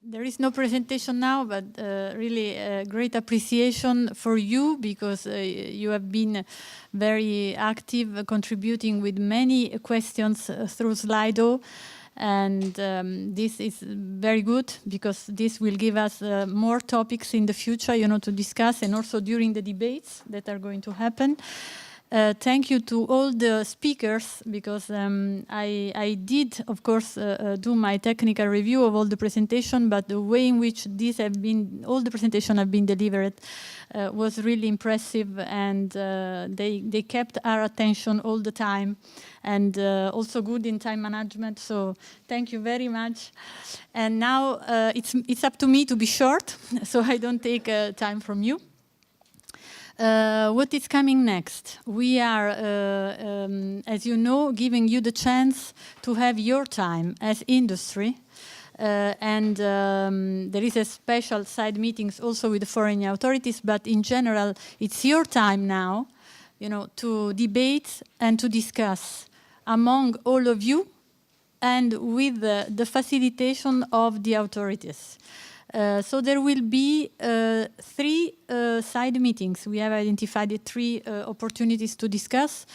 There is no presentation now, but really great appreciation for you, because you have been very active, contributing with many questions through Slido. And this is very good, because this will give us more topics in the future, to discuss, and also during the debates that are going to happen. Thank you to all the speakers, because I did, of course, do my technical review of all the presentation, but the way in which all the presentations have been delivered was really impressive, and they kept our attention all the time, and also good in time management. So thank you very much. And now it's up to me to be short, so I don't take time from you. What is coming next? We are, as you know, giving you the chance to have your time as industry. And there is a special side meetings also with the foreign authorities, but in general, it's your time now, to debate and to discuss among all of you, and with the facilitation of the authorities. So there will be 3 side meetings. We have identified 3 opportunities to discuss.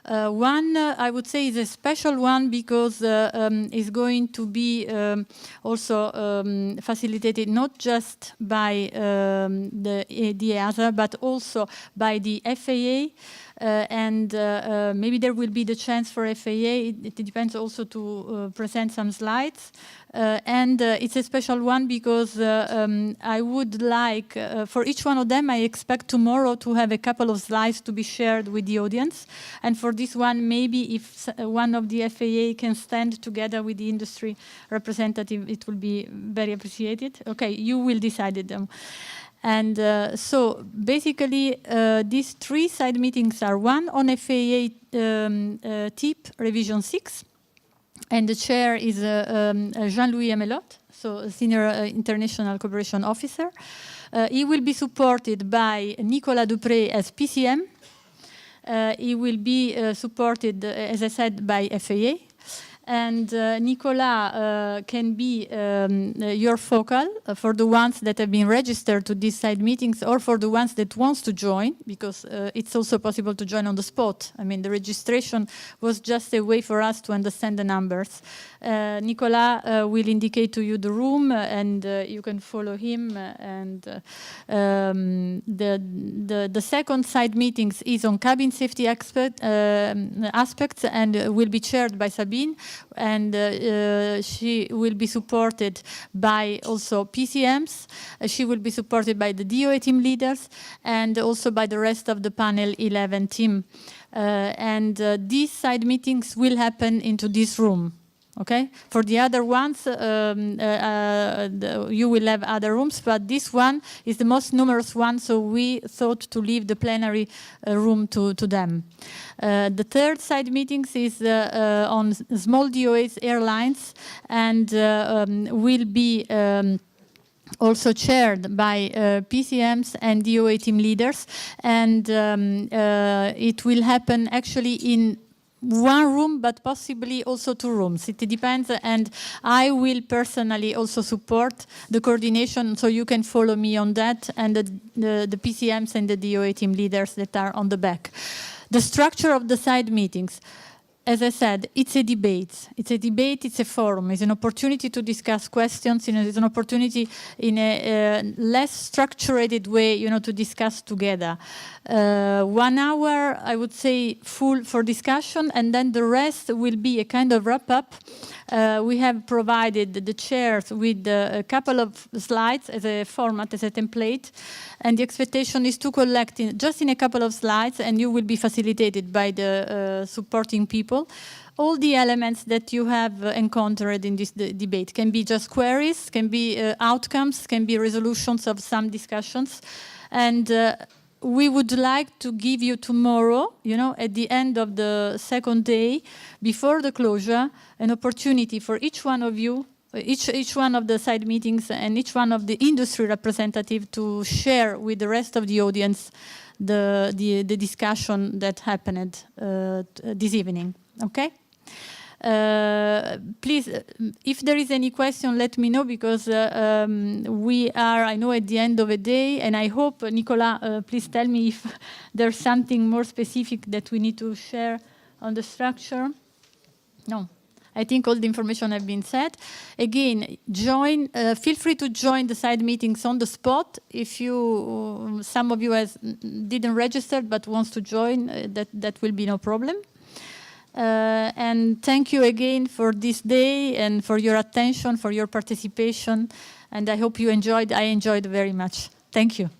One, I would say, is a special one, because it's going to be also facilitated not just by the EASA, but also by the FAA. And maybe there will be the chance for FAA. It depends also to present some slides. And it's a special one because I would like, for each one of them, I expect tomorrow to have a couple of slides to be shared with the audience. And for this one, maybe if one of the FAA can stand together with the industry representative, it will be very appreciated. Okay, you will decide it. And so basically, these 3 side meetings are: one on FAA TIP Revision 6, and the chair is Jean-Louis Amelot, so Senior International Cooperation Officer. He will be supported by Nicolas Dupré as PCM. He will be supported, as I said, by FAA. And Nicolas can be your focal for the ones that have been registered to these side meetings, or for the ones that wants to join, because it's also possible to join on the spot. I mean, the registration was just a way for us to understand the numbers. Nicolas will indicate to you the room, and you can follow him. And the second side meetings is on cabin safety aspects, and will be chaired by Sabine. And she will be supported by also PCMs. She will be supported by the DOA team leaders, and also by the rest of the panel 11 team. And these side meetings will happen into this room. Okay. For the other ones, you will have other rooms, but this one is the most numerous one, so we thought to leave the plenary room to them. The third side meetings is on small DOAs airlines, and will be also chaired by PCMs and DOA team leaders, and it will happen actually in one room, but possibly also 2 rooms. It depends, and I will personally also support the coordination, so you can follow me on that, and the PCMs and the DOA team leaders that are on the back. The structure of the side meetings. As I said, it's a debate. It's a debate, it's a forum. It's an opportunity to discuss questions. It's an opportunity in a less structured way, to discuss together. 1 hour, I would say, full for discussion, and then the rest will be a kind of wrap-up. We have provided the chairs with a couple of slides as a format, as a template, and the expectation is to collect just in a couple of slides, and you will be facilitated by the supporting people. All the elements that you have encountered in this debate can be just queries, can be outcomes, can be resolutions of some discussions. And we would like to give you tomorrow, at the end of the second day, before the closure, an opportunity for each one of you, each one of the side meetings, and each one of the industry representatives to share with the rest of the audience the discussion that happened this evening. Okay? Please, if there is any question, let me know, because we are, I know, at the end of the day, and I hope, Nicolas, please tell me if there's something more specific that we need to share on the structure. No. I think all the information have been said. Again, feel free to join the side meetings on the spot. If you, some of you didn't register but wants to join, that will be no problem. And thank you again for this day and for your attention, for your participation. And I hope you enjoyed. I enjoyed very much. Thank you.